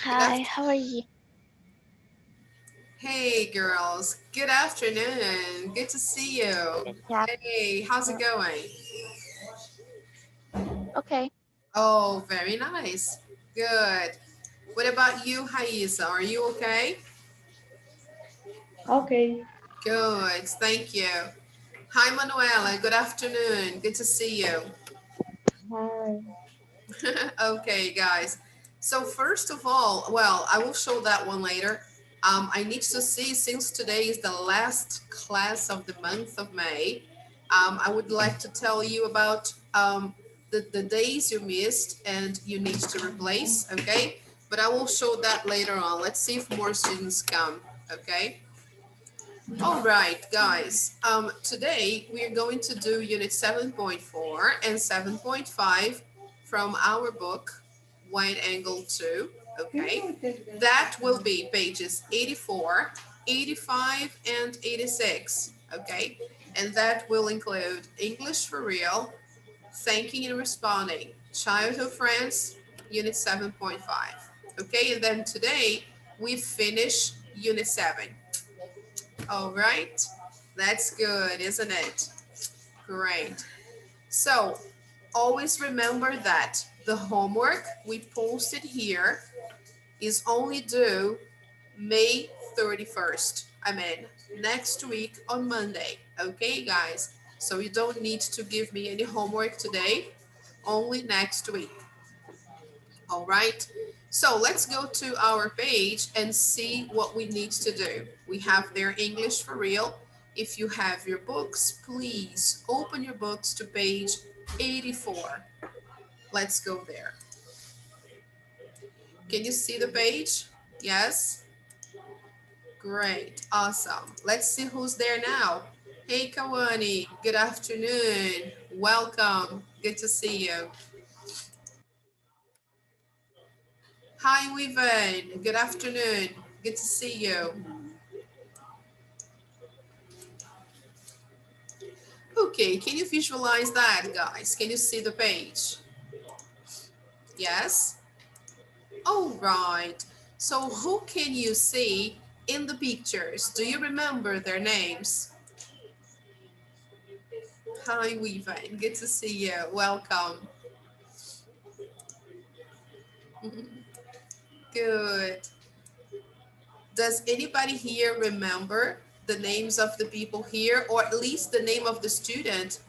Good Hi, afternoon. how are you? Hey, girls. Good afternoon. Good to see you. Yeah, Hey, how's it uh, going? okay. Oh, very nice. Good. What about you, Haisa? Are you okay? Okay. Good. Thank you. Hi, Manuela. Good afternoon. Good to see you. Hi. Okay, guys. So first of all, well, I will show that one later. I need to see since today is the last class of the month of May. I would like to tell you about the days you missed and you need to replace. Okay, but I will show that later on. Let's see if more students come. Okay. All right, guys. Today we are going to do Unit 7.4 and 7.5 from our book, Wide Angle 2. Okay, that will be pages 84, 85, and 86. Okay, and that will include English for Real, Thanking and Responding, Childhood Friends, Unit 7.5. Okay, and then today we finish Unit 7. All right. That's good, isn't it? Great. So always remember that the homework we posted here is only due May 31st. I mean, next week on Monday. Okay, guys? So you don't need to give me any homework today, only next week. All right. So let's go to our page and see what we need to do. We have their English for real. If you have your books, please open your books to page 84. Let's go there. Can you see the page? Yes? Great. Awesome. Let's see who's there now. Hey, Kawani. Good afternoon. Welcome. Good to see you. Hi, Weaven. Good afternoon. Good to see you. Okay, can you visualize that, guys? Can you see the page? Yes? All right. So who can you see in the pictures? Do you remember their names? Hi, Weavan. Good to see you. Welcome. Good. Does anybody here remember the names of the people here, or at least the name of the student?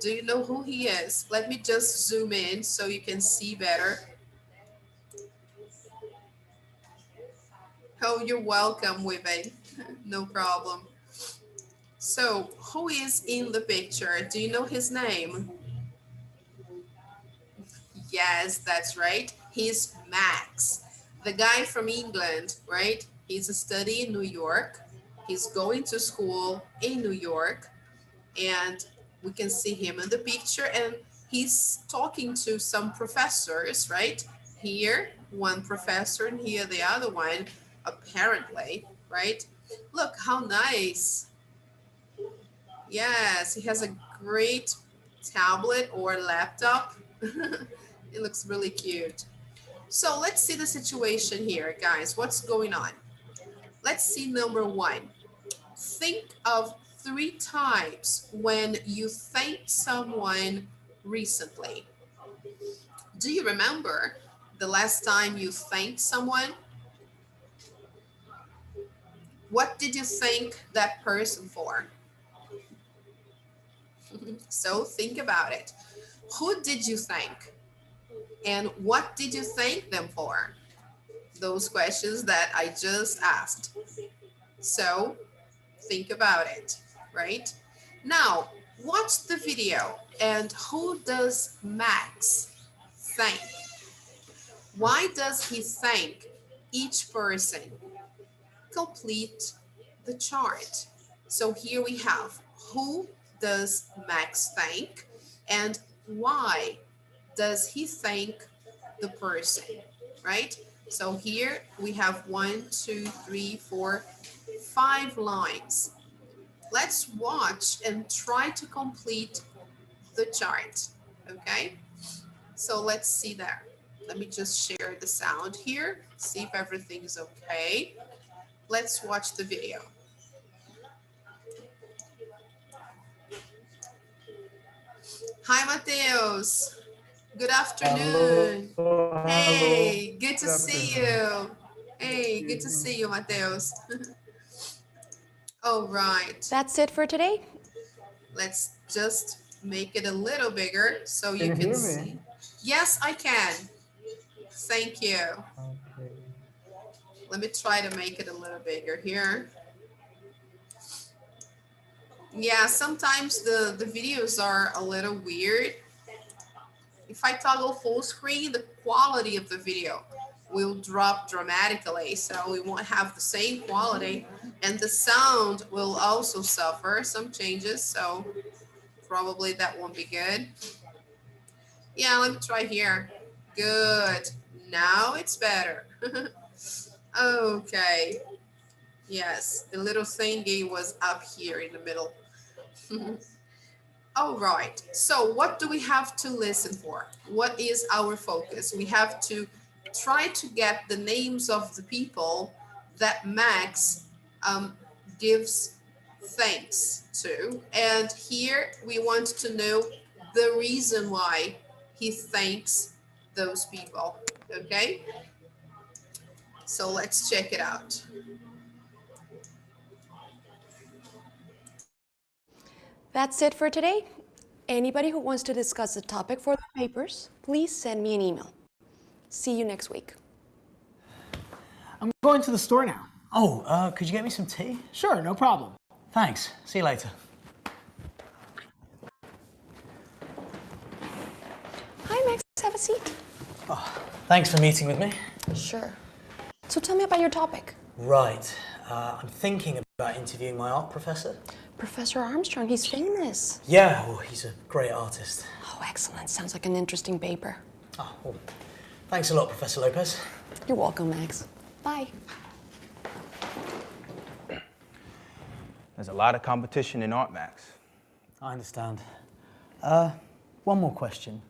Do you know who he is? Let me just zoom in so you can see better. Oh, you're welcome, Weavan. No problem. So, who is in the picture? Do you know his name? Yes, that's right. He's Max, the guy from England, right? He's studying in New York. He's going to school in New York, and we can see him in the picture. And he's talking to some professors, right? Here, one professor, and here the other one, apparently, right? Look how nice. Yes, he has a great tablet or laptop. It looks really cute. So let's see the situation here, guys. What's going on? Let's see number one. Think of 3 times when you thanked someone recently. Do you remember the last time you thanked someone? What did you thank that person for? So think about it. Who did you thank? And what did you thank them for? Those questions that I just asked. So think about it, right? Now, watch the video. And who does Max thank? Why does he thank each person? Complete the chart. So here we have who does Max thank and why does he thank the person, right? So here we have 1, 2, 3, 4, 5 lines. Let's watch and try to complete the chart, okay? So let's see there. Let me just share the sound here, see if everything's okay. Let's watch the video. Hi, Mateus. Good afternoon. Hello. Hey, good to Good see afternoon. you. Hey, good to see you, Mateus. All right. That's it for today. Let's just make it a little bigger so Can you you can hear see. me? Yes, I can. Thank you. Okay. Let me try to make it a little bigger here. Yeah, sometimes the videos are a little weird. If I toggle full screen, the quality of the video will drop dramatically, so we won't have the same quality, and the sound will also suffer some changes, so probably that won't be good. Yeah, let me try here. Good. Now it's better. Okay. Yes, the little thingy was up here in the middle. All right. So what do we have to listen for? What is our focus? We have to try to get the names of the people that Max gives thanks to. And here we want to know the reason why he thanks those people. Okay? So let's check it out. That's it for today. Anybody who wants to discuss the topic for the papers, please send me an email. See you next week. I'm going to the store now. Oh, could you get me some tea? Sure, no problem. Thanks. See you later. Hi, Max. Have a seat. Thanks for meeting with me. Sure. So tell me about your topic. Right. I'm thinking about interviewing my art professor. Professor Armstrong, he's famous. Yeah, well, he's a great artist. Oh, excellent. Sounds like an interesting paper. Oh, well, thanks a lot, Professor Lopez. You're welcome, Max. Bye. There's a lot of competition in art, Max. I understand. One more question.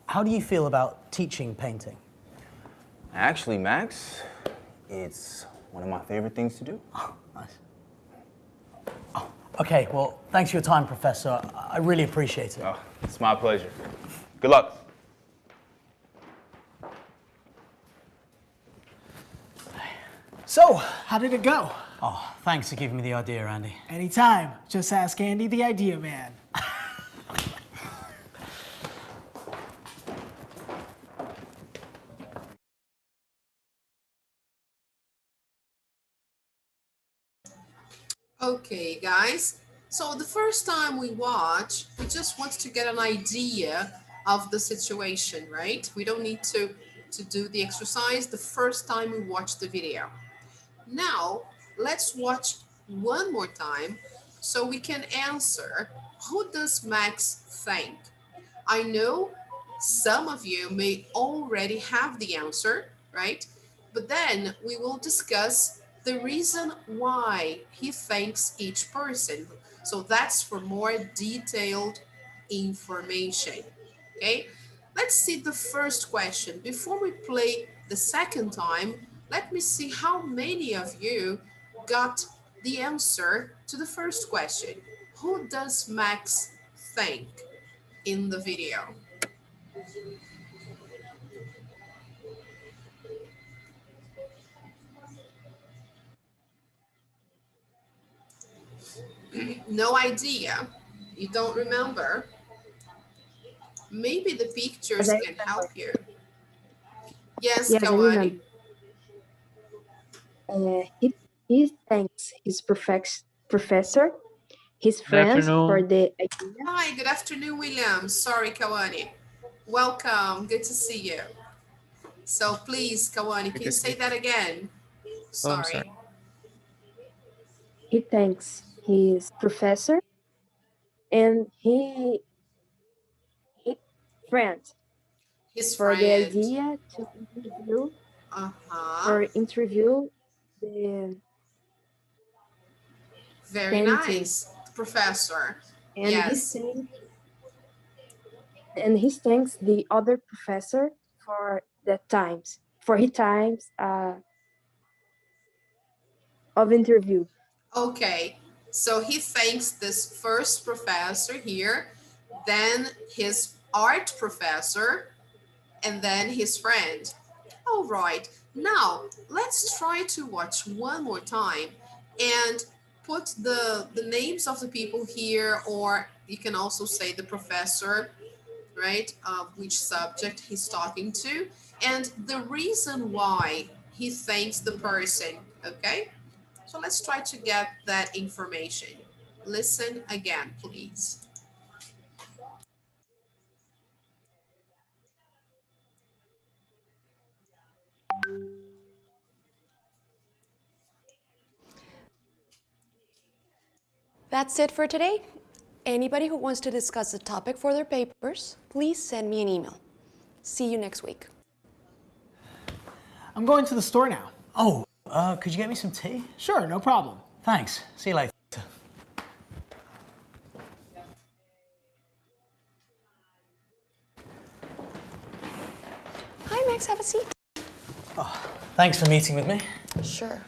How do you feel about teaching painting? Actually, Max, it's one of my favorite things to do. Oh, nice. Oh, okay, well, thanks for your time, Professor. I really appreciate it. Oh, it's my pleasure. Good luck. So, how did it go? Oh, thanks for giving me the idea, Andy. Anytime. Just ask Andy, the idea man. Okay, guys. So the first time we watch, we just want to get an idea of the situation, right? We don't need to do the exercise the first time we watch the video. Now, let's watch one more time so we can answer, who does Max thank? I know some of you may already have the answer, right? But then we will discuss the reason why he thanks each person. So that's for more detailed information. Okay, let's see the first question. Before we play the second time, let me see how many of you got the answer to the first question. Who does Max thank in the video? No idea. You don't remember? Maybe the Yes, pictures I can remember. help you. Yes, Yes, I Kawani. remember. He thanks his professor, his Good friends for afternoon. the idea. Hi, good afternoon, William. Sorry, Kawani. Welcome. Good to see you. So please, Kawani, can you say that again? Oh, I'm sorry. Sorry. He thanks his professor and his friends His for the friend. idea to interview Uh-huh. for interview the Very painting. nice. Professor. And he Yes. thanks and he thanks the other professor for the times, for his times of interview. Okay, so he thanks this first professor here, then his art professor, and then his friend. All right, now let's try to watch one more time and put the names of the people here, or you can also say the professor, right, of which subject he's talking to, and the reason why he thanks the person, okay? So let's try to get that information. Listen again, please. That's it for today. Anybody who wants to discuss the topic for their papers, please send me an email. See you next week. I'm going to the store now. Oh, could you get me some tea? Sure, no problem. Thanks. See you later. Hi, Max, have a seat. Thanks for meeting with me. Sure.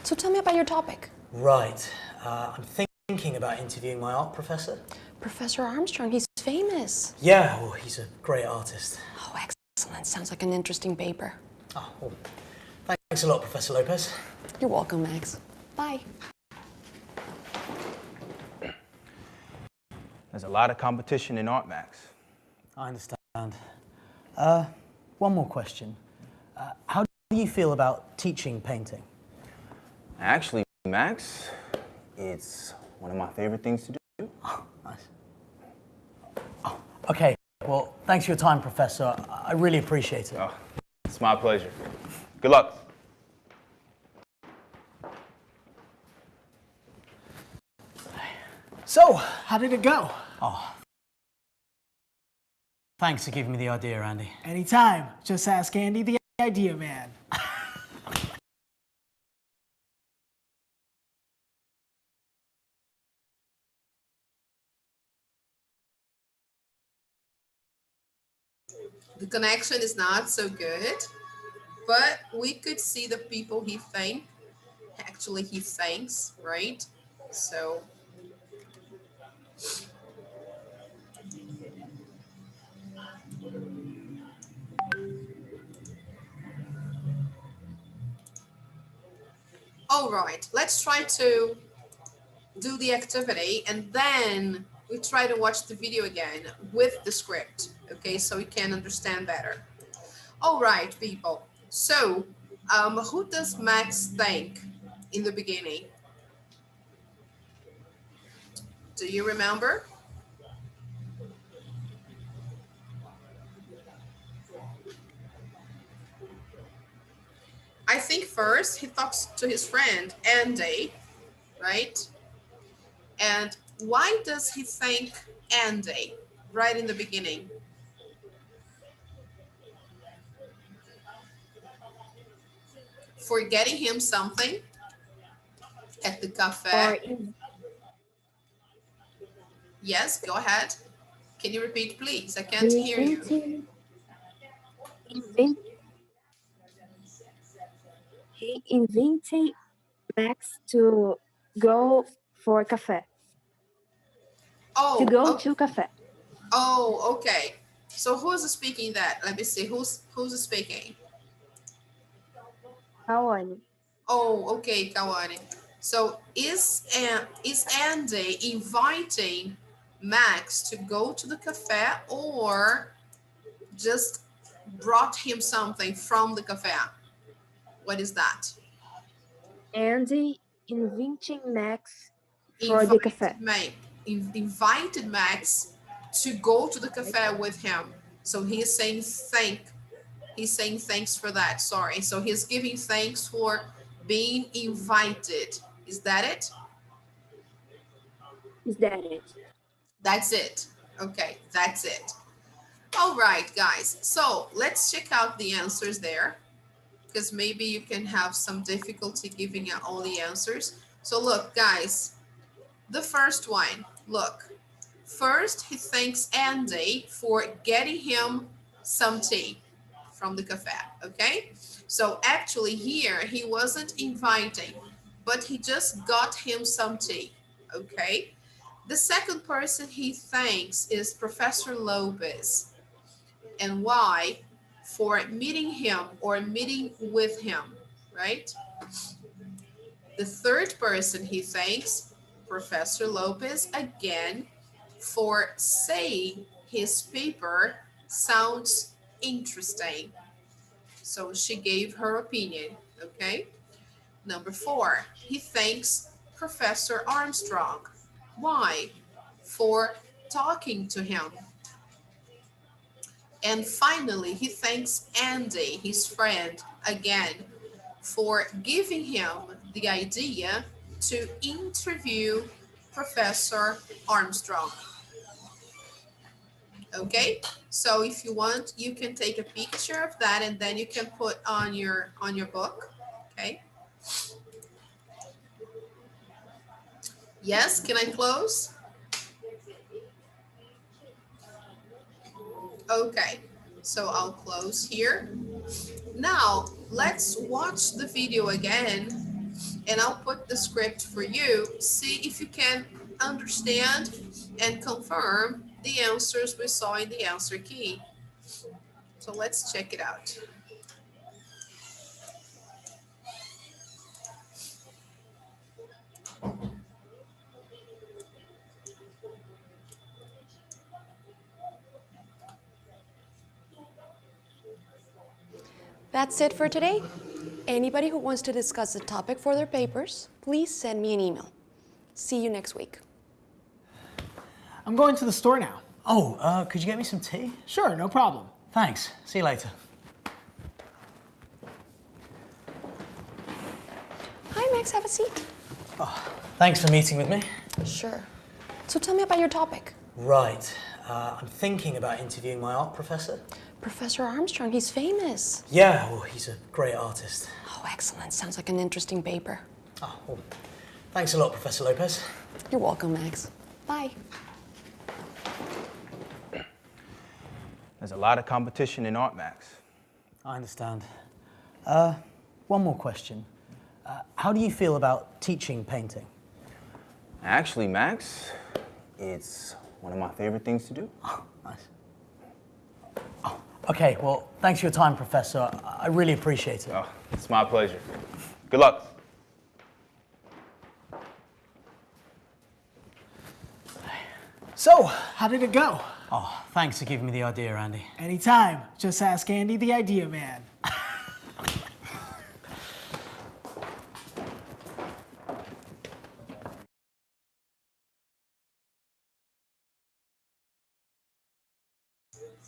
So tell me about your topic. Right. I'm thinking about interviewing my art professor. Professor Armstrong, he's famous. Yeah, well, he's a great artist. Oh, excellent. Sounds like an interesting paper. Oh, well, thanks a lot, Professor Lopez. You're welcome, Max. Bye. There's a lot of competition in art, Max. I understand. One more question. How do you feel about teaching painting? Actually, Max, it's one of my favorite things to do. Oh, nice. Oh, okay. Well, thanks for your time, Professor. I really appreciate it. Oh, it's my pleasure. Good luck. So, how did it go? Thanks for giving me the idea, Andy. Anytime. Just ask Andy the idea man. The connection is not so good, but we could see the people he thanked. Actually, he thanks, right? So all right, let's try to do the activity and then we try to watch the video again with the script, okay, so we can understand better. All right, people. So, who does Max thank in the beginning? Do you remember? I think first he talks to his friend Andy, right? And why does he thank Andy right in the beginning? For getting him something at the Or cafe. Yes, go ahead. Can you repeat, please? I can't hear you. He invited Max to go for cafe. To go to cafe. Oh, okay. So who's speaking that? Let me see. Who's speaking? Kawane. Oh, okay, Kawane. So is Andy inviting Max to go to the cafe or just brought him something from the cafe? What is that? Andy inviting Max for the cafe. Invited Max to go to the cafe with him. So he's saying thanks for that. Sorry. So he's giving thanks for being invited. Is that it? Is that it? That's it. Okay, that's it. All right, guys. So let's check out the answers there because maybe you can have some difficulty giving out all the answers. So look, guys, the first one, look. First, he thanks Andy for getting him some tea. from the cafe, okay? So actually here, he wasn't inviting, but he just got him some tea, okay? The second person he thanks is Professor Lopez. And why? For meeting him or meeting with him, right? The third person he thanks, Professor Lopez, again, for saying his paper sounds interesting. So she gave her opinion, okay? Number 4, he thanks Professor Armstrong. Why? For talking to him. And finally, he thanks Andy, his friend, again, for giving him the idea to interview Professor Armstrong. Okay, so if you want, you can take a picture of that and then you can put on your book. Okay. Yes, can I close? Okay, so I'll close here. Now let's watch the video again and I'll put the script for you. See if you can understand and confirm the answers we saw in the answer key. So let's check it out. That's it for today. Anybody who wants to discuss the topic for their papers, please send me an email. See you next week. I'm going to the store now. Oh, could you get me some tea? Sure, no problem. Thanks. See you later. Hi, Max, have a seat. Thanks for meeting with me. Sure. So tell me about your topic. Right. I'm thinking about interviewing my art professor. Professor Armstrong, he's famous. Yeah, well, he's a great artist. Oh, excellent. Sounds like an interesting paper. Oh, well, thanks a lot, Professor Lopez. You're welcome, Max. Bye. There's a lot of competition in art, Max. I understand. One more question. How do you feel about teaching painting? Actually, Max, it's one of my favorite things to do. Oh, nice. Oh, okay, well, thanks for your time, Professor. I really appreciate it. Oh, it's my pleasure. Good luck. So, how did it go? Oh, thanks for giving me the idea, Andy. Anytime. Just ask Andy, the idea man.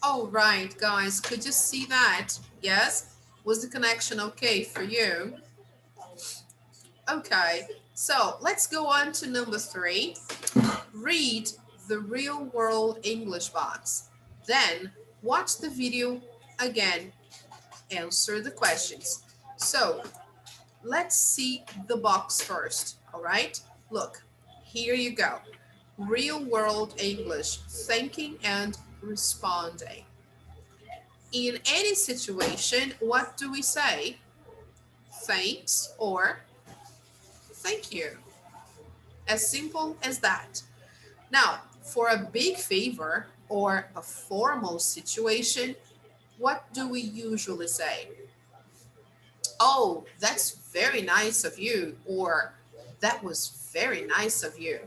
All right, guys, could you see that? Yes? Was the connection okay for you? Okay, so let's go on to number 3. Read the real world English box. Then watch the video again. Answer the questions. So let's see the box first, all right? Look, here you go. Real world English, thinking and responding. In any situation, what do we say? Thanks or thank you. As simple as that. Now, for a big favor or a formal situation, what do we usually say? Oh, that's very nice of you, or that was very nice of you.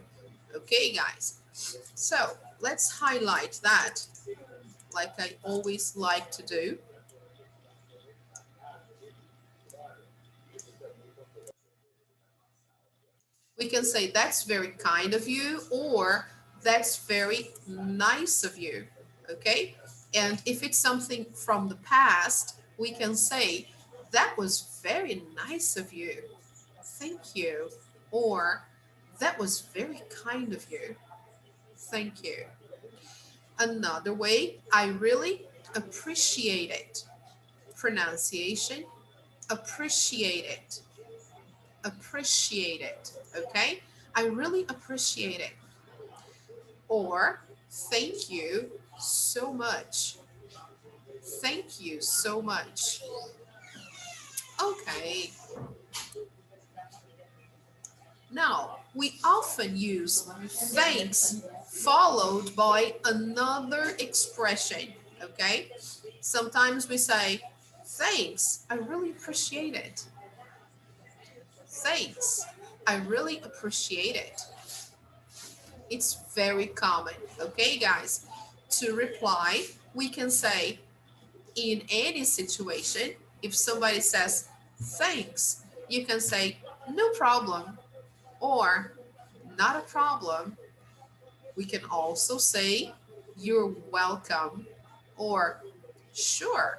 Okay, guys. So let's highlight that like I always like to do. We can say that's very kind of you or that's very nice of you. Okay. And if it's something from the past, we can say that was very nice of you. Thank you. Or that was very kind of you. Thank you. Another way, I really appreciate it. Pronunciation, appreciate it. Appreciate it. Okay? I really appreciate it. Or thank you so much. Thank you so much. Okay. Now, we often use thanks followed by another expression, okay? Sometimes we say, thanks, I really appreciate it. Thanks, I really appreciate it. It's very common, okay, guys? To reply, we can say, in any situation, if somebody says, thanks, you can say, no problem, or not a problem. We can also say, you're welcome, or sure,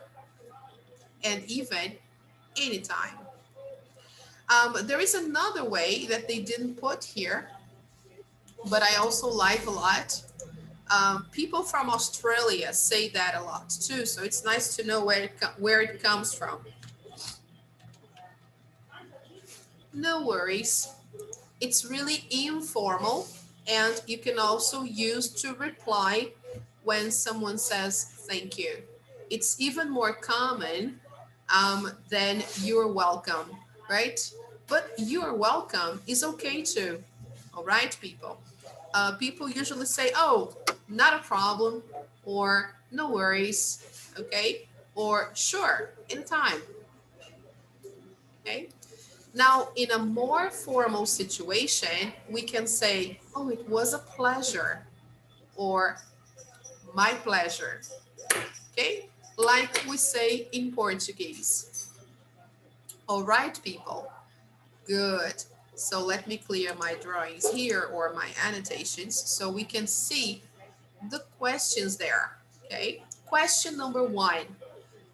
and even anytime. There is another way that they didn't put here, but I also like a lot. People from Australia say that a lot too, so it's nice to know where it comes from. No worries. It's really informal, and you can also use to reply when someone says thank you. It's even more common than you're welcome, right? But you're welcome is okay too. All right, people. People usually say, oh, not a problem, or no worries, okay? Or sure, anytime, okay? Now, in a more formal situation, we can say, oh, it was a pleasure, or my pleasure, okay? Like we say in Portuguese. All right, people, good. So let me clear my drawings here or my annotations so we can see the questions there, okay? Question number 1.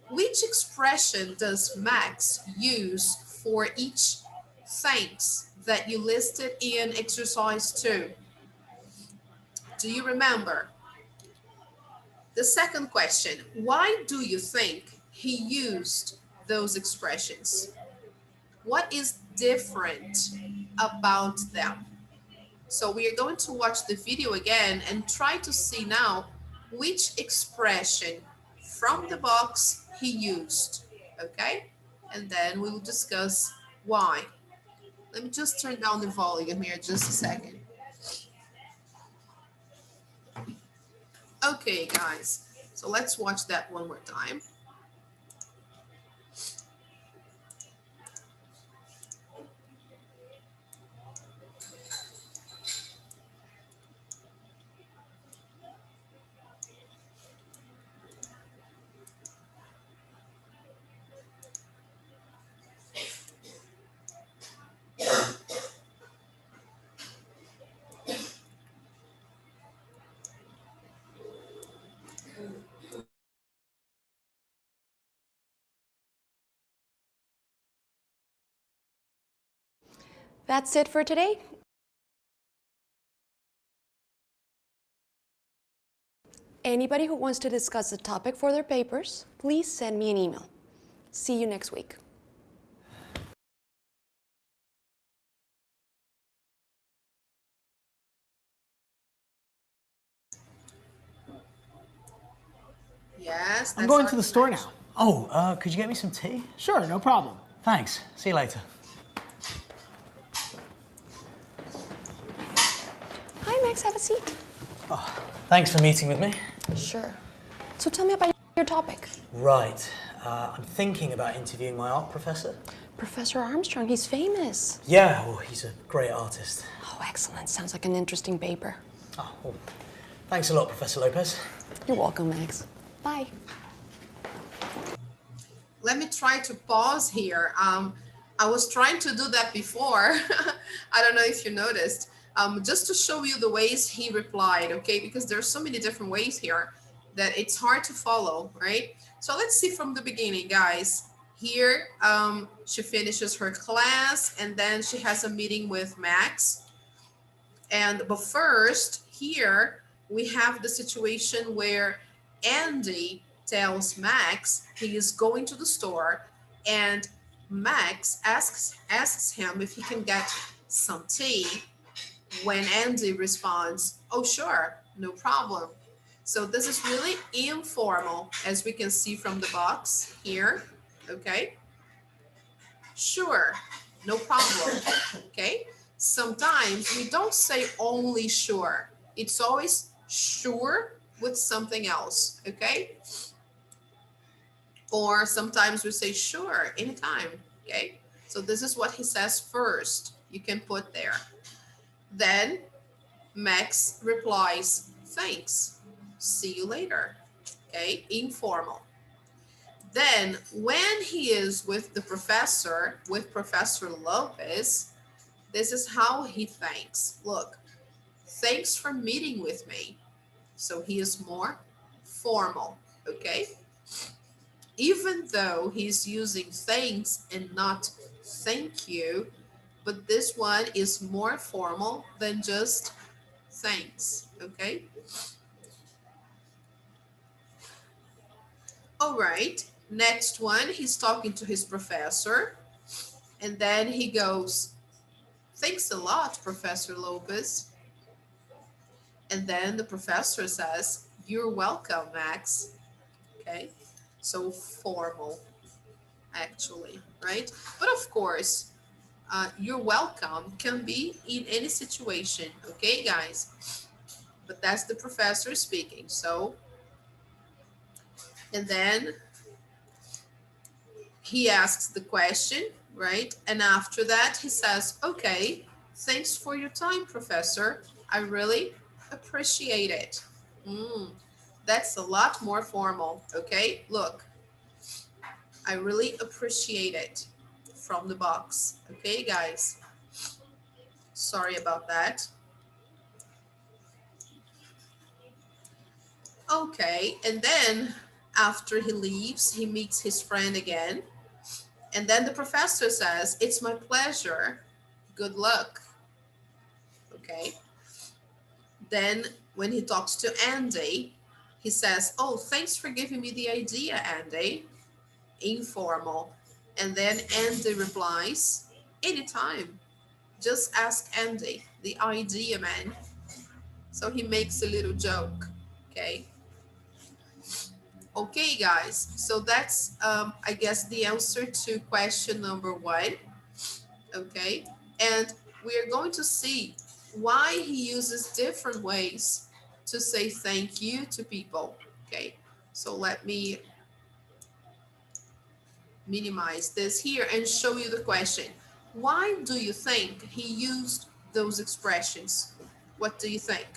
Which expression does Max use for each thanks that you listed in exercise 2? Do you remember? The second question, why do you think he used those expressions? What is different about them? So we are going to watch the video again and try to see now which expression from the box he used, okay? And then we will discuss why. Let me just turn down the volume here just a second. Okay, guys, so let's watch that one more time. That's it for today. Anybody who wants to discuss the topic for their papers, please send me an email. See you next week. Yes, I'm that's going our to the store connection. now. Oh, could you get me some tea? Sure, no problem. Thanks. See you later. Hi, Max, have a seat. Thanks for meeting with me. Sure. So tell me about your topic. Right. I'm thinking about interviewing my art professor. Professor Armstrong, he's famous. Yeah, well, he's a great artist. Oh, excellent. Sounds like an interesting paper. Oh, well, thanks a lot, Professor Lopez. You're welcome, Max. Bye. Let me try to pause here. I was trying to do that before. I don't know if you noticed. Just to show you the ways he replied, okay? Because there's so many different ways here that it's hard to follow, right? So let's see from the beginning, guys. Here, she finishes her class and then she has a meeting with Max. But first, here we have the situation where Andy tells Max he is going to the store, and Max asks him if he can get some tea. When Andy responds, "Oh, sure, no problem." So this is really informal, as we can see from the box here, okay? Sure, no problem, okay? Sometimes we don't say only sure. It's always sure with something else, okay? Or sometimes we say sure, anytime, okay? So this is what he says first. You can put there. Then Max replies, thanks, see you later, okay? Informal. Then when he is with the professor, with Professor Lopez, this is how he thanks. Look, thanks for meeting with me. So he is more formal, okay? Even though he's using thanks and not thank you, but this one is more formal than just thanks, okay? All right, next one, he's talking to his professor, and then he goes, thanks a lot, Professor Lopez. And then the professor says, you're welcome, Max. Okay, so formal, actually, right? But of course, you're welcome can be in any situation, okay, guys? But that's the professor speaking. So, and then he asks the question, right? And after that, he says, okay, thanks for your time, professor. I really appreciate it. Mm, that's a lot more formal, okay? Look, I really appreciate it from the box, okay, guys? Sorry about that. Okay, and then after he leaves, he meets his friend again. And then the professor says, it's my pleasure. Good luck. Okay. Then when he talks to Andy, he says, oh, thanks for giving me the idea, Andy. Informal. And then Andy replies, anytime. Just ask Andy, the idea man. So he makes a little joke. Okay. Okay, guys. So that's, I guess, the answer to question number 1. Okay. And we are going to see why he uses different ways to say thank you to people. Okay. So let me minimize this here and show you the question. Why do you think he used those expressions? What do you think?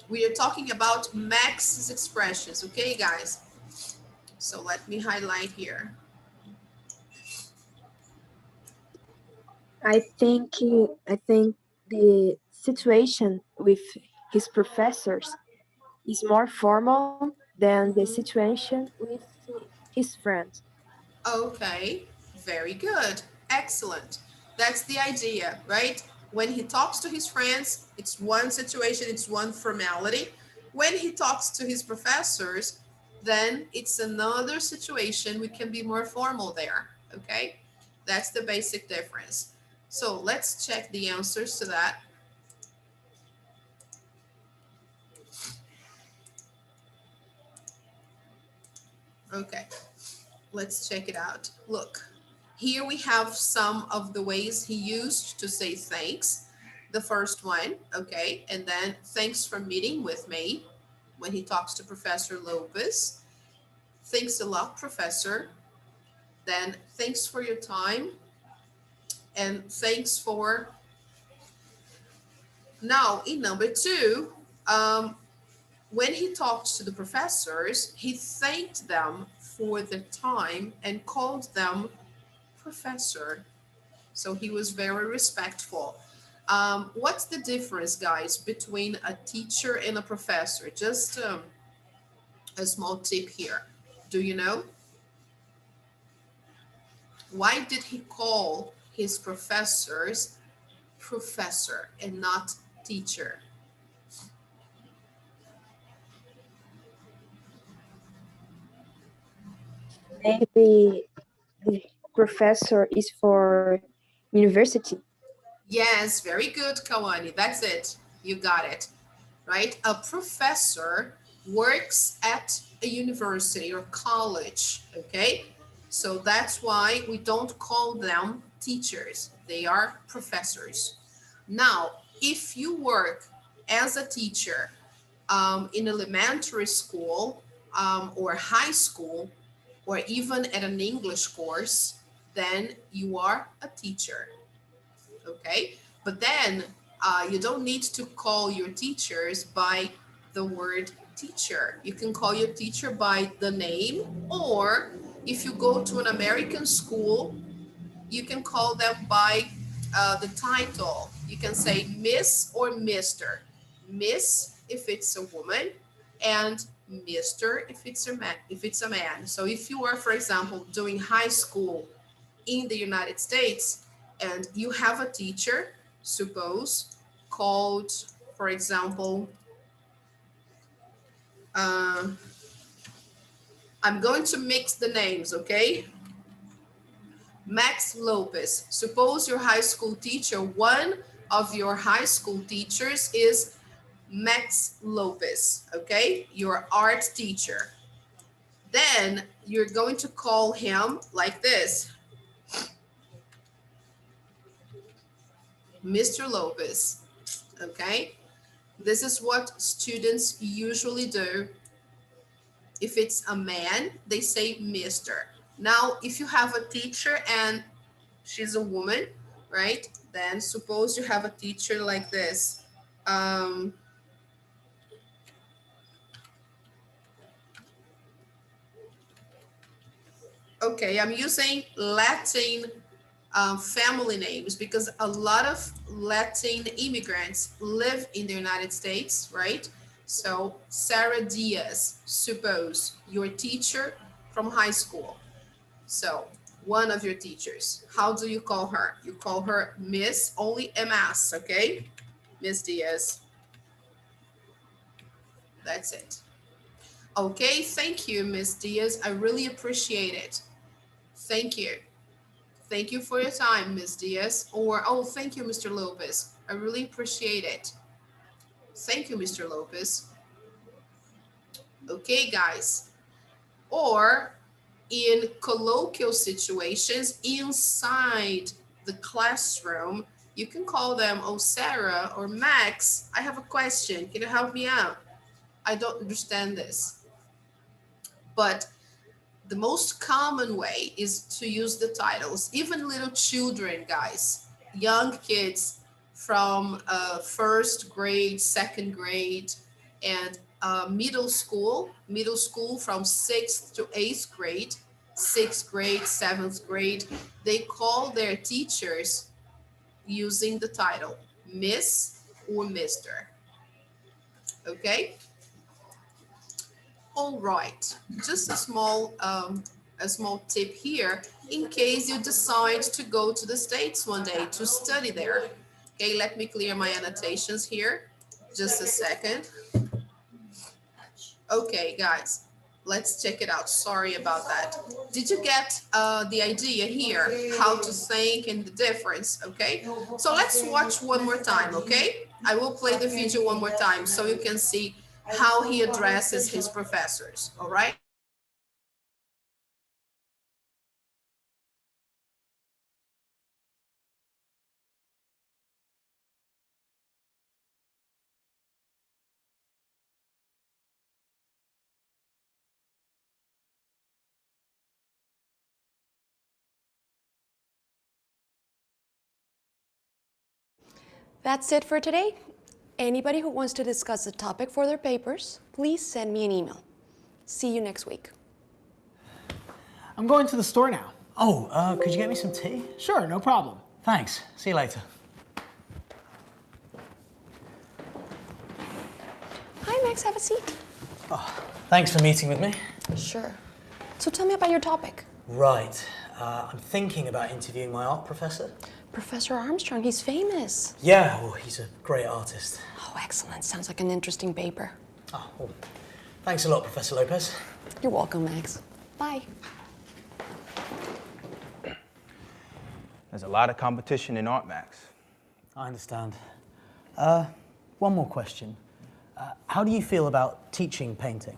We are talking about Max's expressions, okay, guys? So let me highlight here. I think the situation with his professors is more formal than the situation with his friends. Okay, very good. Excellent. That's the idea, right? When he talks to his friends, it's one situation, it's one formality. When he talks to his professors, then it's another situation. We can be more formal there, okay? That's the basic difference. So let's check the answers to that. Okay, let's check it out. Look, here we have some of the ways he used to say thanks. The first one, okay, and then thanks for meeting with me when he talks to Professor Lopez. Thanks a lot, Professor. Then thanks for your time and thanks for. Now, in number 2, when he talked to the professors, he thanked them for the time and called them professor. So he was very respectful. What's the difference, guys, between a teacher and a professor? Just a small tip here. Do you know? Why did he call his professors professor and not teacher? Maybe the professor is for university. Yes, very good, Kawani. That's it. You got it, right? A professor works at a university or college, okay? So that's why we don't call them teachers. They are professors. Now, if you work as a teacher in elementary school or high school, or even at an English course, then you are a teacher, okay? But then you don't need to call your teachers by the word teacher. You can call your teacher by the name, or if you go to an American school, you can call them by the title. You can say Miss or Mr. Miss if it's a woman, and Mr. if it's a man. If it's a man. So if you are, for example, doing high school in the United States, and you have a teacher, suppose, called, for example, uh, I'm going to mix the names, okay? Max Lopez. Suppose your high school teacher, one of your high school teachers is Max Lopez, okay? Your art teacher. Then you're going to call him like this, Mr. Lopez, okay? This is what students usually do. If it's a man, they say Mr. Now, if you have a teacher and she's a woman, right? Then suppose you have a teacher like this. Okay, I'm using Latin family names because a lot of Latin immigrants live in the United States, right? So Sarah Diaz, suppose your teacher from high school. So one of your teachers, how do you call her? You call her Miss, only MS, okay? Miss Diaz. That's it. Okay, thank you, Miss Diaz. I really appreciate it. Thank you. Thank you for your time, Miss Diaz. Or, oh, thank you, Mr. Lopez. I really appreciate it. Thank you, Mr. Lopez. Okay, guys. Or in colloquial situations inside the classroom, you can call them, oh, Sarah or Max, I have a question. Can you help me out? I don't understand this. But the most common way is to use the titles. Even little children, guys, young kids from first grade, second grade, and middle school from sixth to eighth grade, sixth grade, seventh grade, they call their teachers using the title Miss or Mr. Okay? All right, just a small tip here in case you decide to go to the States one day to study there. Okay, let me clear my annotations here. Just a second. Okay, guys, let's check it out. Sorry about that. Did you get the idea here, how to think and the difference, okay? So let's watch one more time, okay? I will play the video one more time so you can see how he addresses his professors, all right? That's it for today. Anybody who wants to discuss the topic for their papers, please send me an email. See you next week. I'm going to the store now. Oh, could you get me some tea? Sure, no problem. Thanks. See you later. Hi, Max, have a seat. Thanks for meeting with me. Sure. So tell me about your topic. Right. I'm thinking about interviewing my art professor. Professor Armstrong, he's famous. Yeah, well, he's a great artist. Oh, excellent. Sounds like an interesting paper. Oh, well, thanks a lot, Professor Lopez. You're welcome, Max. Bye. There's a lot of competition in art, Max. I understand. one more question. How do you feel about teaching painting?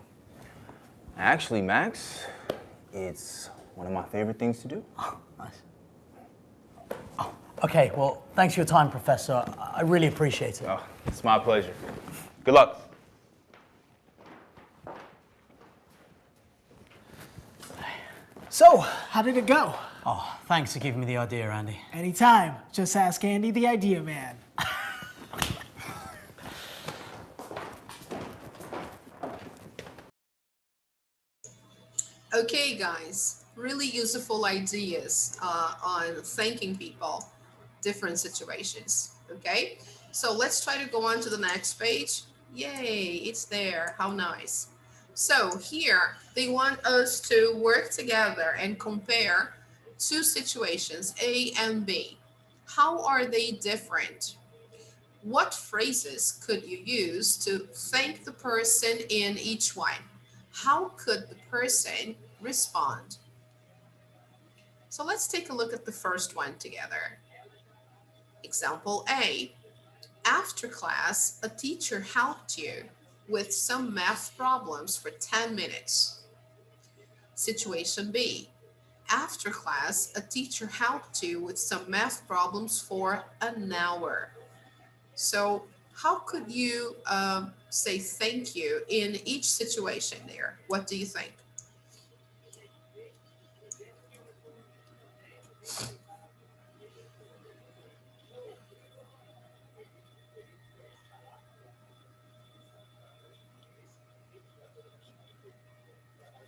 Actually, Max, it's one of my favorite things to do. Oh, nice. Oh, okay, well, thanks for your time, Professor. I really appreciate it. Oh, it's my pleasure. Good luck. So, how did it go? Oh, thanks for giving me the idea, Andy. Anytime. Just ask Andy, the idea man. Okay, guys, really useful ideas on thanking people, different situations. Okay, so let's try to go on to the next page. Yay, it's there. How nice. So here they want us to work together and compare two situations, A and B. How are they different? What phrases could you use to thank the person in each one? How could the person respond? So let's take a look at the first one together. Example A. After class, a teacher helped you with some math problems for 10 minutes. Situation B. After class, a teacher helped you with some math problems for an hour. So how could you say thank you in each situation there? What do you think?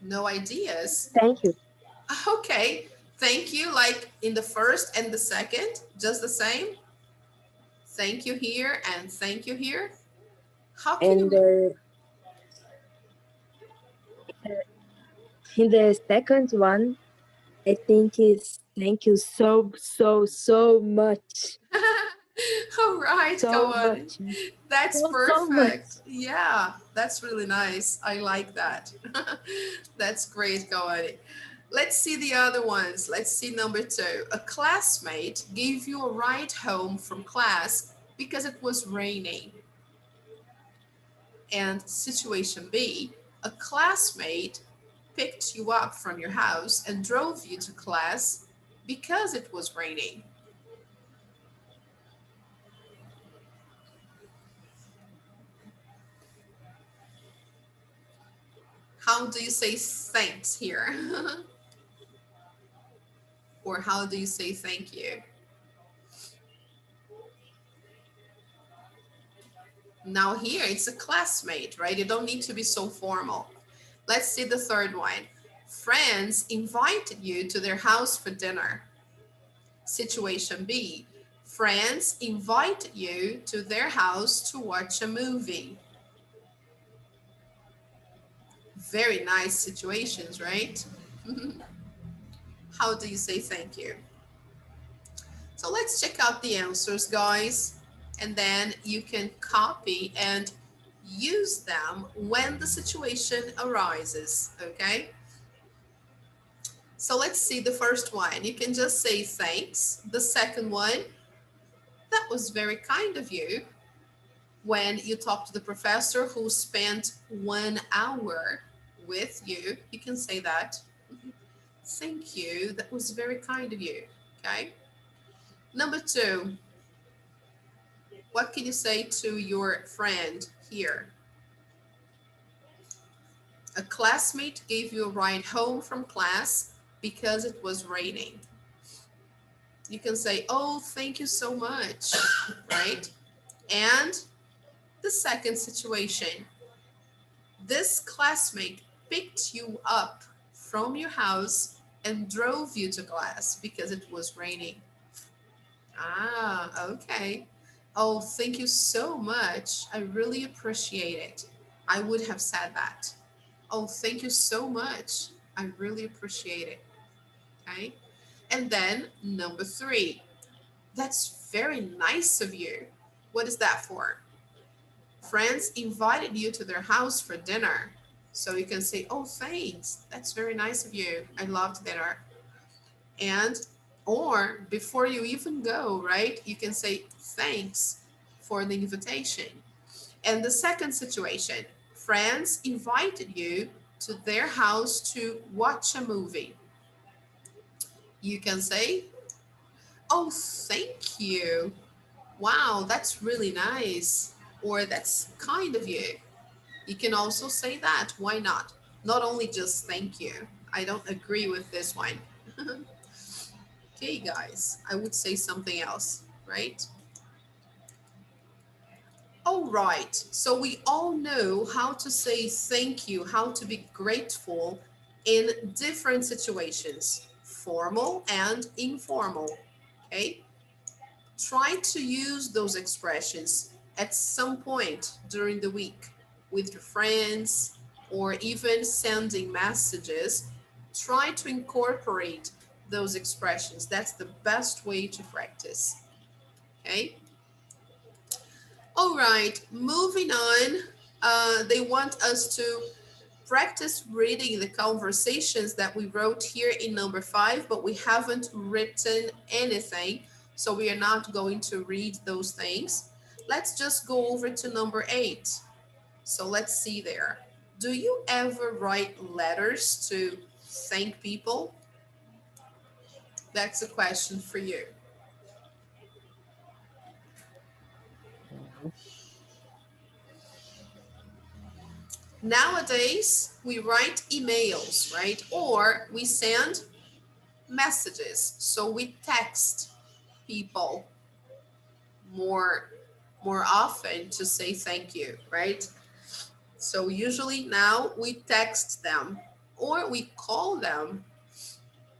No ideas? Thank you. Okay, thank you, like in the first and the second, just the same. Thank you here and thank you here. How can And you? in the second one, I think is thank you so much. All right, So go on. much. That's So much. perfect. Yeah, that's really nice. I like that. That's great, go on. Let's see the other ones. Let's see number 2. A classmate gave you a ride home from class because it was raining. And situation B, a classmate picked you up from your house and drove you to class because it was raining. How do you say thanks here? Or how do you say thank you? Now here it's a classmate, right? You don't need to be so formal. Let's see the third one. Friends invited you to their house for dinner. Situation B. Friends invited you to their house to watch a movie. Very nice situations, right? How do you say thank you? So let's check out the answers, guys, and then you can copy and use them when the situation arises, okay? So let's see the first one. You can just say thanks. The second one, that was very kind of you. When you talk to the professor who spent 1 hour with you, you can say that. Thank you, that was very kind of you, okay? Number 2, what can you say to your friend here? A classmate gave you a ride home from class because it was raining. You can say, oh, thank you so much, right? And the second situation, this classmate picked you up from your house and drove you to class because it was raining. Ah, okay. Oh, thank you so much. I really appreciate it. I would have said that. Oh, thank you so much. I really appreciate it. Okay. And then number 3, that's very nice of you. What is that for? Friends invited you to their house for dinner. So you can say, oh, thanks. That's very nice of you. I loved dinner. And, or before you even go, right, you can say, thanks for the invitation. And the second situation, friends invited you to their house to watch a movie. You can say, oh, thank you. Wow, that's really nice. Or that's kind of you. You can also say that. Why not? Not only just thank you. I don't agree with this one. Okay, guys, I would say something else, right? All right, so we all know how to say thank you, how to be grateful in different situations, formal and informal, okay? Try to use those expressions at some point during the week with your friends or even sending messages. Try to incorporate those expressions. That's the best way to practice, okay? All right, moving on. They want us to practice reading the conversations that we wrote here in number 5, but we haven't written anything, so we are not going to read those things. Let's just go over to number 8. So let's see there. Do you ever write letters to thank people? That's a question for you. Nowadays, we write emails, right? Or we send messages. So we text people more more often to say thank you, right? So usually now we text them or we call them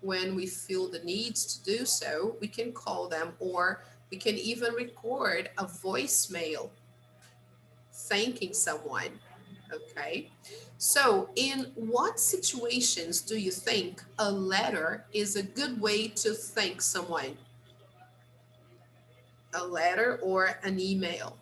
when we feel the need to do so. We can call them or we can even record a voicemail thanking someone. Okay. So, in what situations do you think a letter is a good way to thank someone? A letter or an email?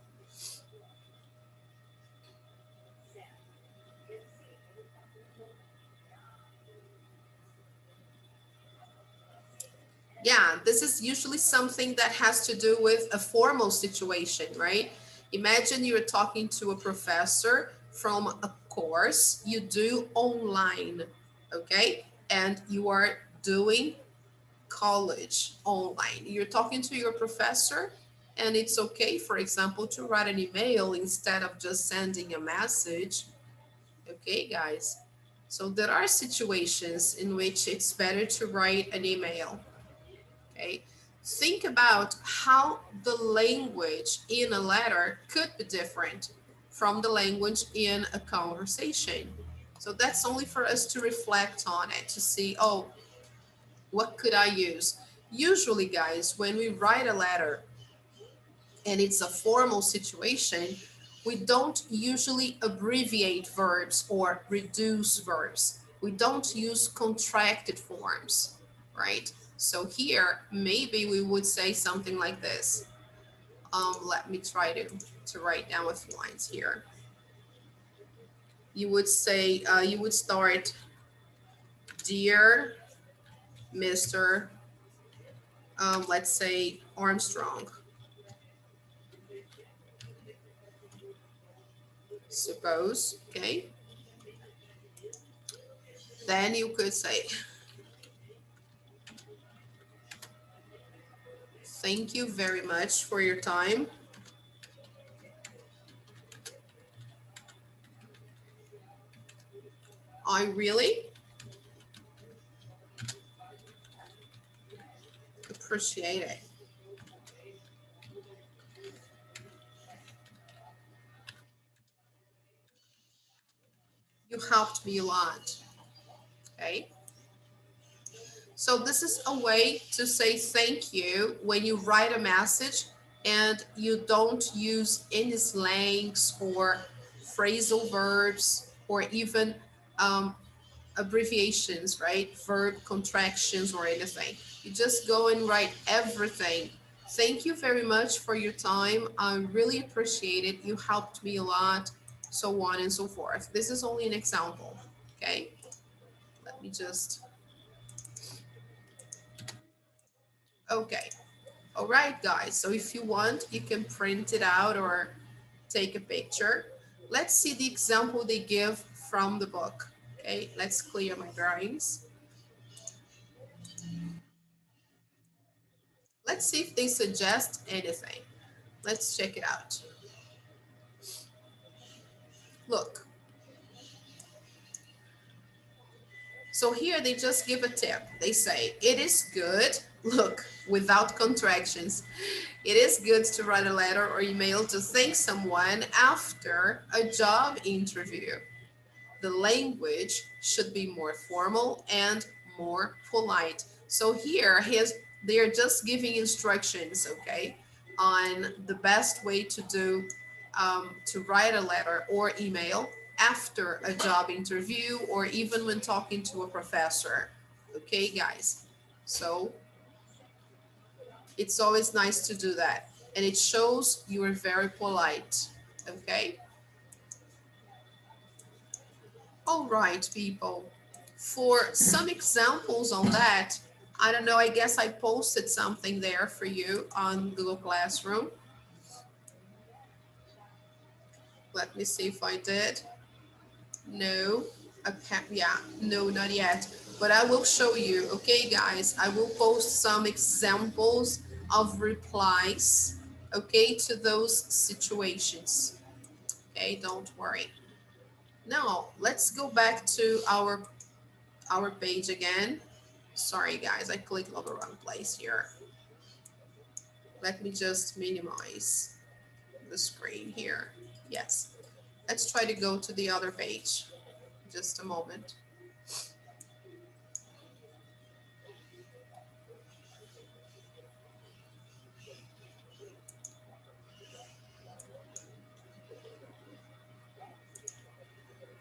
Yeah, this is usually something that has to do with a formal situation, right? Imagine you're talking to a professor from a course you do online, okay? And you are doing college online. You're talking to your professor, and it's okay, for example, to write an email instead of just sending a message. Okay, guys. So there are situations in which it's better to write an email. Okay. Think about how the language in a letter could be different from the language in a conversation. So that's only for us to reflect on it, to see, oh, what could I use? Usually, guys, when we write a letter and it's a formal situation, we don't usually abbreviate verbs or reduce verbs. We don't use contracted forms, right? So here, maybe we would say something like this. Let me try to write down a few lines here. You would say, you would start, dear Mr. Let's say Armstrong. Suppose, okay? Then you could say, thank you very much for your time. I really appreciate it. You helped me a lot, okay? So this is a way to say thank you when you write a message and you don't use any slangs or phrasal verbs or even um, abbreviations, right? Verb contractions or anything. You just go and write everything. Thank you very much for your time. I really appreciate it. You helped me a lot, so on and so forth. This is only an example, okay? Let me just, okay. All right, guys. So if you want, you can print it out or take a picture. Let's see the example they give from the book. Okay, let's clear my drawings. Let's see if they suggest anything. Let's check it out. Look. So here they just give a tip. They say, it is good, look, without contractions. It is good to write a letter or email to thank someone after a job interview. The language should be more formal and more polite. So here, they're just giving instructions, okay, on the best way to do, to write a letter or email after a job interview or even when talking to a professor. Okay, guys? So it's always nice to do that. And it shows you are very polite, okay? All right, people. For some examples on that, I don't know, I guess I posted something there for you on Google Classroom. Let me see if I did. No, yeah, no, not yet. But I will show you, okay, guys? I will post some examples of replies, okay, to those situations. Okay, don't worry. Now, let's go back to our page again. Sorry, guys, I clicked on the wrong place here. Let me just minimize the screen here. Yes, let's try to go to the other page. Just a moment.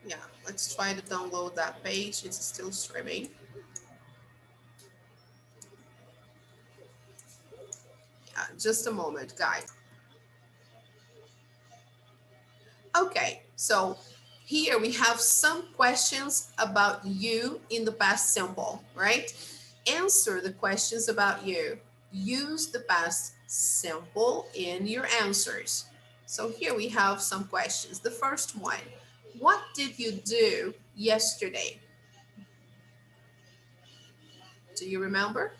Yeah, let's try to download that page. It's still streaming. Yeah, just a moment, guys. Okay, so here we have some questions about you in the past simple, right? Answer the questions about you. Use the past simple in your answers. So here we have some questions. The first one, what did you do yesterday? Do you remember?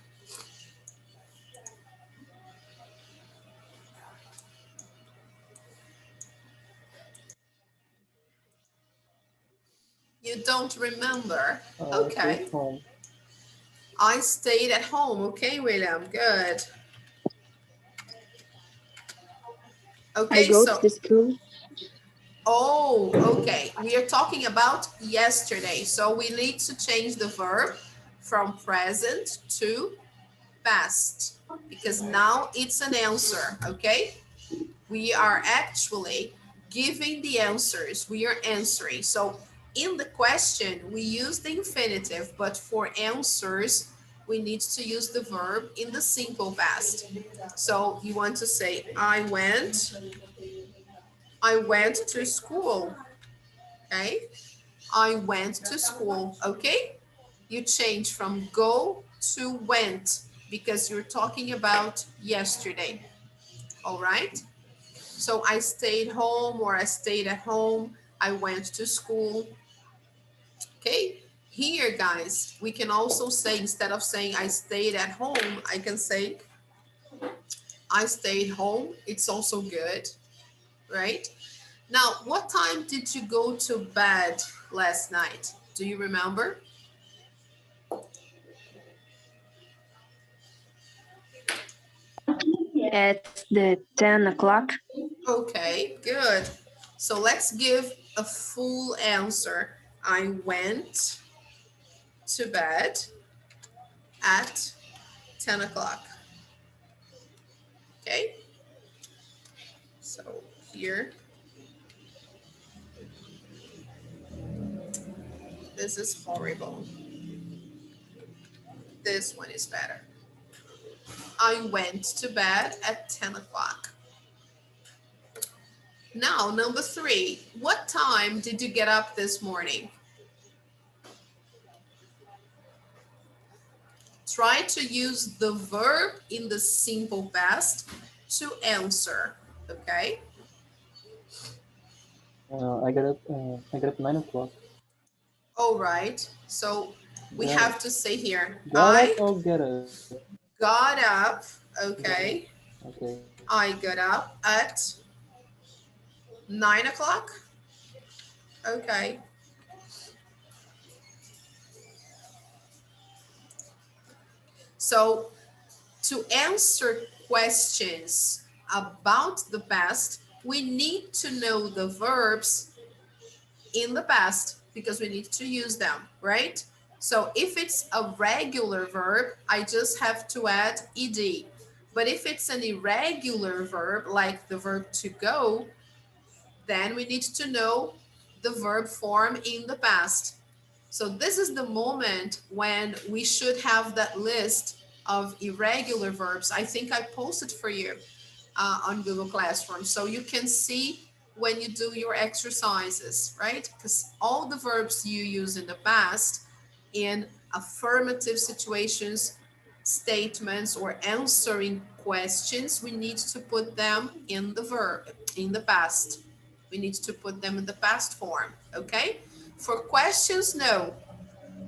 You don't remember? Stay Okay. home. I stayed at home. Okay, William, good. I Okay, go to so, the school. oh, okay. We are talking about yesterday. So we need to change the verb from present to past because now it's an answer, okay? We are actually giving the answers. We are answering. So in the question, we use the infinitive, but for answers, we need to use the verb in the simple past. So you want to say, I went to school, okay? I went to school, okay? You change from go to went because you're talking about yesterday, all right? So I stayed home or I stayed at home. I went to school. Okay. Here, guys, we can also say, instead of saying I stayed at home, I can say I stayed home. It's also good, right? Now, what time did you go to bed last night? Do you remember? At the 10 o'clock. Okay, good. So let's give a full answer. I went to bed at 10 o'clock. Okay, so here, this is horrible. This one is better. I went to bed at 10 o'clock. Now, number 3, what time did you get up this morning? Try to use the verb in the simple past to answer, okay? I got up 9 o'clock. All right. So we Got have up. to say here, Got up I or get up? got up. Got up. Okay. Okay. I got up at 9 o'clock. Okay. So to answer questions about the past, we need to know the verbs in the past because we need to use them, right? So if it's a regular verb, I just have to add ed. But if it's an irregular verb, like the verb to go, then we need to know the verb form in the past. So this is the moment when we should have that list of irregular verbs. I think I posted for you on Google Classroom. So you can see when you do your exercises, right? Because all the verbs you use in the past in affirmative situations, statements, or answering questions, we need to put them in the verb, in the past. We need to put them in the past form, okay? For questions, no,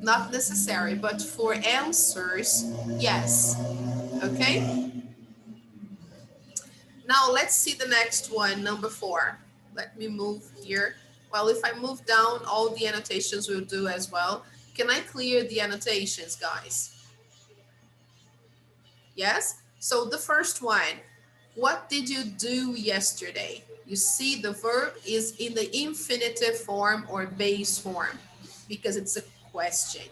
not necessary, but for answers, yes, okay? Now let's see the next one, number 4. Let me move here. Well, if I move down, all the annotations will do as well. Can I clear the annotations, guys? Yes? So the first one, what did you do yesterday? You see the verb is in the infinitive form or base form because it's a question.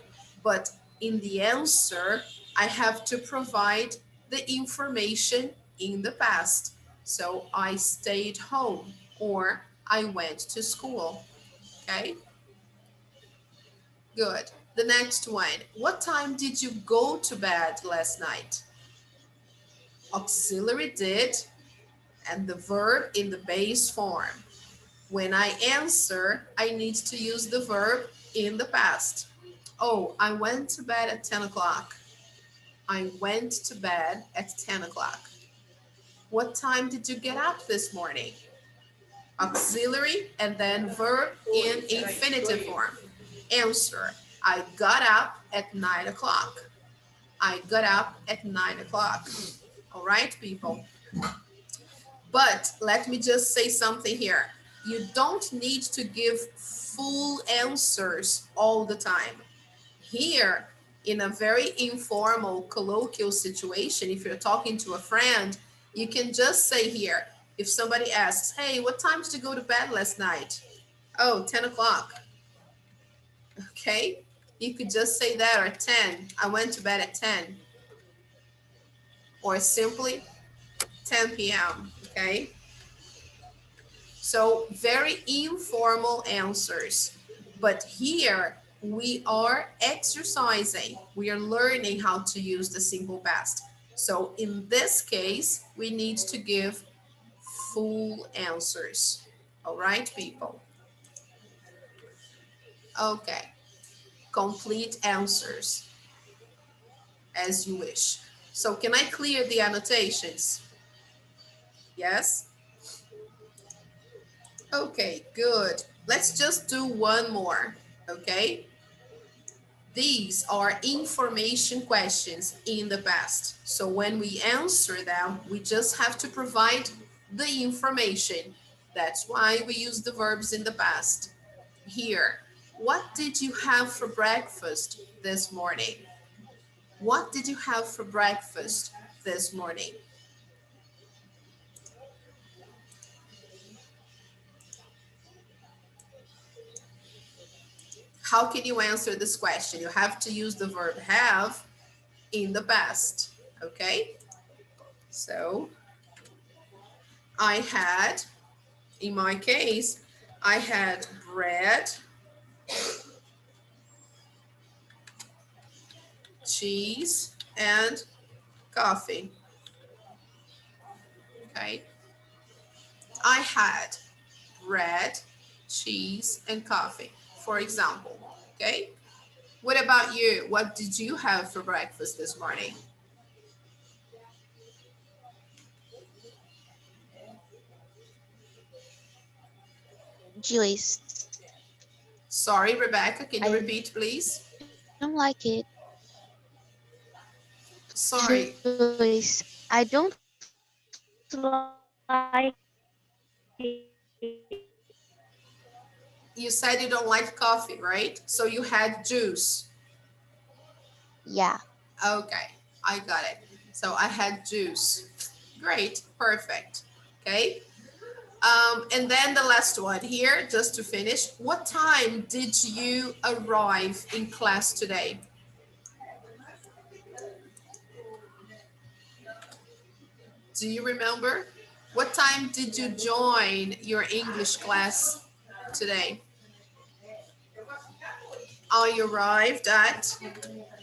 But in the answer, I have to provide the information in the past. So I stayed home or I went to school. Okay, good. The next one, what time did you go to bed last night? Auxiliary did and the verb in the base form. When I answer, I need to use the verb in the past. Oh, I went to bed at 10 o'clock. I went to bed at 10 o'clock. What time did you get up this morning? Auxiliary and then verb in infinitive form. Answer, I got up at 9 o'clock. I got up at 9 o'clock. All right, people. But let me just say something here. You don't need to give full answers all the time. Here, in a very informal, colloquial situation, if you're talking to a friend, you can just say here, if somebody asks, hey, what time did you go to bed last night? Oh, 10 o'clock. Okay, you could just say that, or 10. I went to bed at 10. Or simply 10 p.m. Okay. So very informal answers. But here we are exercising. We are learning how to use the simple past. So in this case, we need to give full answers. All right, people? Okay. Complete answers as you wish. So can I clear the annotations? Yes? Okay, good. Let's just do one more, okay? These are information questions in the past. So when we answer them, we just have to provide the information. That's why we use the verbs in the past. Here, what did you have for breakfast this morning? What did you have for breakfast this morning? How can you answer this question? You have to use the verb have in the past, okay? So I had, in my case, I had bread, cheese, and coffee, okay? I had bread, cheese, and coffee, for example, okay? What about you? What did you have for breakfast this morning? Joyce. Sorry, Rebecca, can you I repeat, please? don't like it. Sorry, Joyce. I don't like it. you said you don't like coffee, right? So you had juice. Yeah. Okay, I got it. So I had juice. Great, perfect. Okay. And then the last one here, just to finish. What time did you arrive in class today? Do you remember? What time did you join your English class today? I arrived at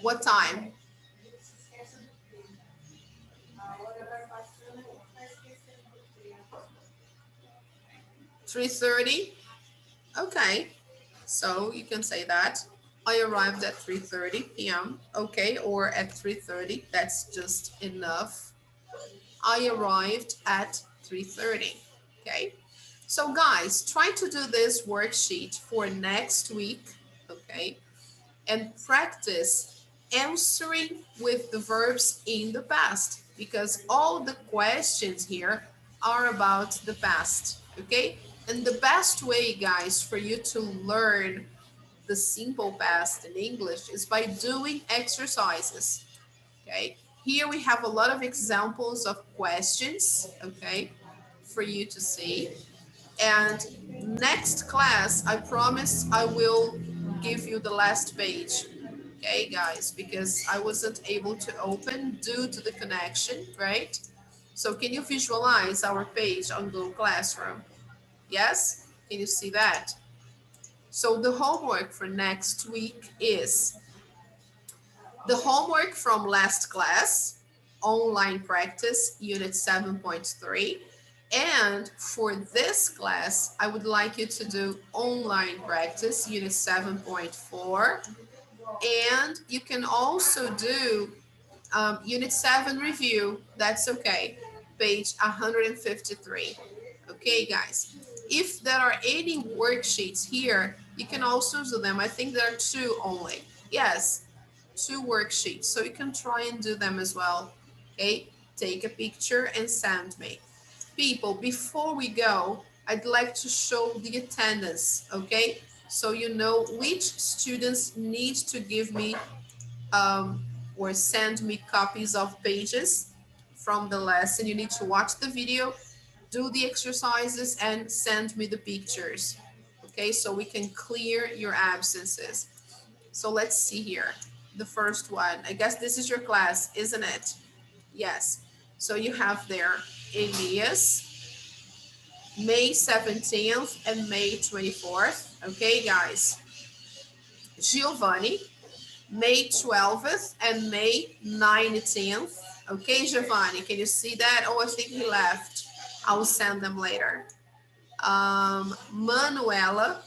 what time? 3:30? Okay, so you can say that. I arrived at 3:30 p.m. Okay, or at 3:30. That's just enough. I arrived at 3:30. Okay. So guys, try to do this worksheet for next week, okay? And practice answering with the verbs in the past because all the questions here are about the past, okay? And the best way, guys, for you to learn the simple past in English is by doing exercises. Okay, here we have a lot of examples of questions, okay, for you to see. And next class, I promise I will give you the last page, okay, guys, because I wasn't able to open due to the connection, right? So can you visualize our page on Google Classroom? Yes? Can you see that? So the homework for next week is the homework from last class, online practice, unit 7.3. And for this class, I would like you to do online practice, unit 7.4. And you can also do unit 7 review. That's okay. Page 153. Okay, guys. If there are any worksheets here, you can also do them. I think there are two only. Yes, two worksheets, so you can try and do them as well. Okay, take a picture and send me. People, before we go, I'd like to show the attendance, okay? So you know which students need to give me or send me copies of pages from the lesson. You need to watch the video, do the exercises, and send me the pictures, okay? So we can clear your absences. So let's see here. The first one. I guess this is your class, isn't it? Yes. So you have there Elias, May 17th and May 24th. Okay, guys. Giovanni, May 12th and May 19th. Okay, Giovanni, can you see that? Oh, I think he left. I will send them later. Manuela,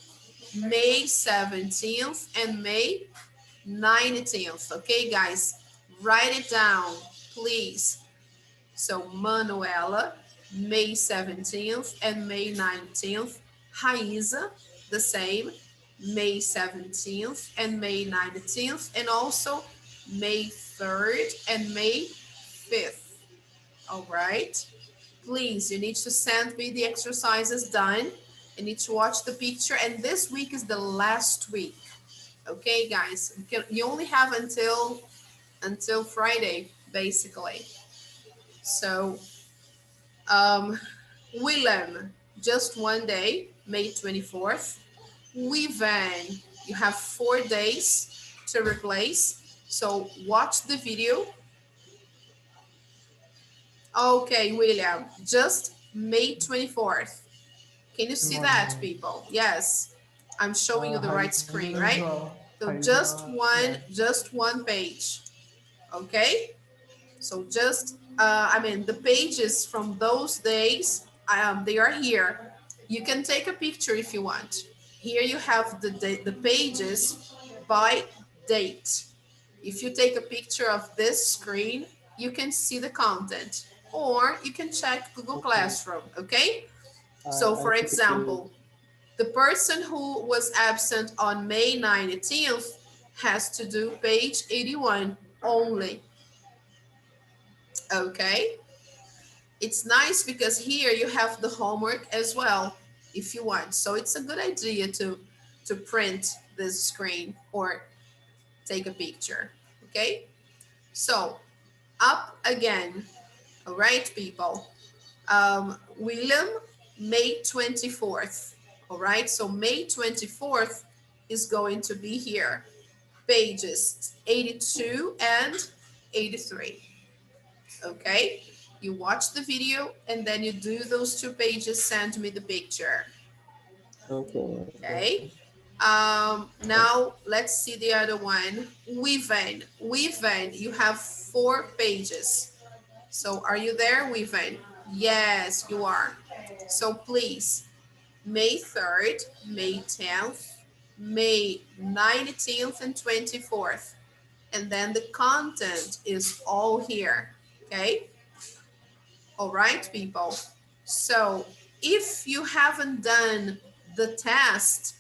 May 17th and May 19th. Okay, guys, write it down, please. So Manuela, May 17th and May 19th. Raíza, the same, May 17th and May 19th. And also May 3rd and May 5th. All right. Please, you need to send me the exercises done. You need to watch the picture. And this week is the last week. Okay, guys, you only have until Friday, basically. So, Willem, just one day, May 24th. Wivan, you have 4 days to replace. So watch the video. Okay, William, just May 24th. Can you see that, Tomorrow. people? Yes, I'm showing you the right screen, right? So Yes. just one page. Okay, so just I mean the pages from those days, they are here. You can take a picture if you want. Here you have the pages by date. If you take a picture of this screen, you can see the content, or you can check Google Okay. Classroom. Okay, so I for took a example, The person who was absent on May 19th has to do page 81 only. Okay? It's nice because here you have the homework as well if you want. So it's a good idea to print this screen or take a picture. Okay? So up again. All right, people. William, May 24th. All right, so May 24th is going to be here. Pages 82 and 83. Okay, you watch the video and then you do those 2 pages, send me the picture. Okay. Okay. Now let's see the other one. Weaven. Weaven, you have 4 pages. So are you there, Weaven? Yes, you are. So please, May 3rd, May 10th, May 19th, and 24th. And then the content is all here. Okay? All right, people. So if you haven't done the test,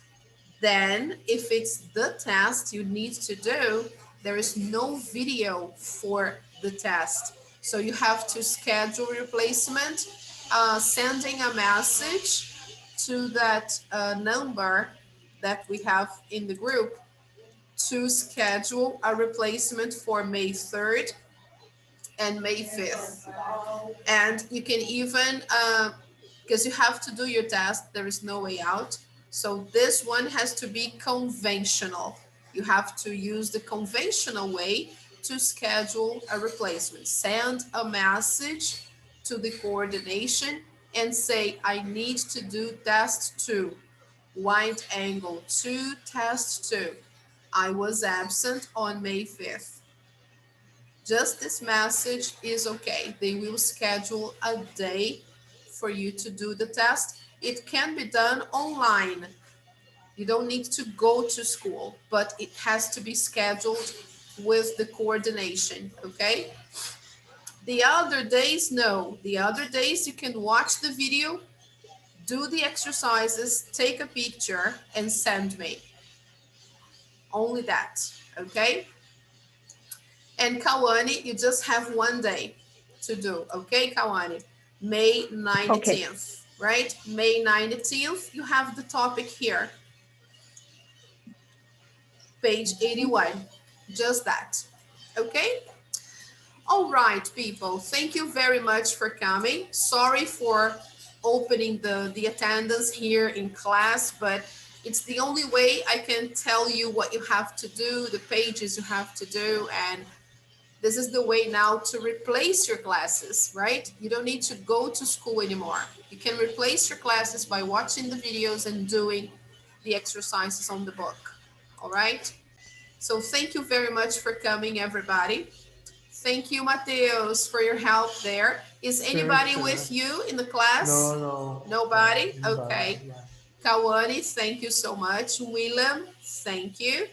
then if it's the test you need to do, there is no video for the test. So you have to schedule replacement, sending a message to that number that we have in the group to schedule a replacement for May 3rd and May 5th. And you can even, because you have to do your test, there is no way out. So this one has to be conventional. You have to use the conventional way to schedule a replacement. Send a message to the coordination and say, I need to do test 2, wide angle 2, test 2. I was absent on May 5th. Just this message is okay. They will schedule a day for you to do the test. It can be done online. You don't need to go to school, but it has to be scheduled with the coordination, okay? The other days, no. The other days you can watch the video, do the exercises, take a picture, and send me. Only that, okay? And Kawane, you just have 1 day to do, okay, Kawane? May 19th, right? May 19th, you have the topic here, page 81, just that, okay? All right, people, thank you very much for coming. Sorry for opening the attendance here in class, but it's the only way I can tell you what you have to do, the pages you have to do, and this is the way now to replace your classes, right? You don't need to go to school anymore. You can replace your classes by watching the videos and doing the exercises on the book, all right? So thank you very much for coming, everybody. Thank you, Mateus, for your help there. Is anybody Sure. with you in the class? No. Nobody? Nobody, Okay. yeah. Kawane, thank you so much. William, thank you.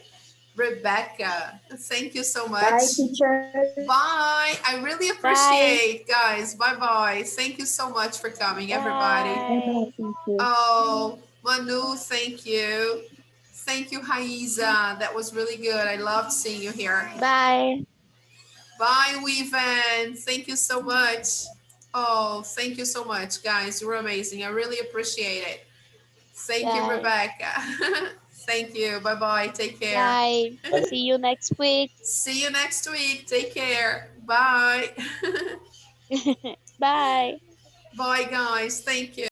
Rebecca, thank you so much. Bye, teacher. Bye. I really appreciate, guys. Bye-bye. Thank you so much for coming, everybody. Bye, Bye. teacher. Oh, Manu, thank you. Thank you, Haiza. That was really good. I loved seeing you here. Bye. Bye, Weaven. Thank you so much. Oh, thank you so much, guys. You were amazing. I really appreciate it. Thank you, Bye. Rebecca. Thank you. Bye-bye. Take care. Bye. See you next week. See you next week. Take care. Bye. Bye. Bye, guys. Thank you.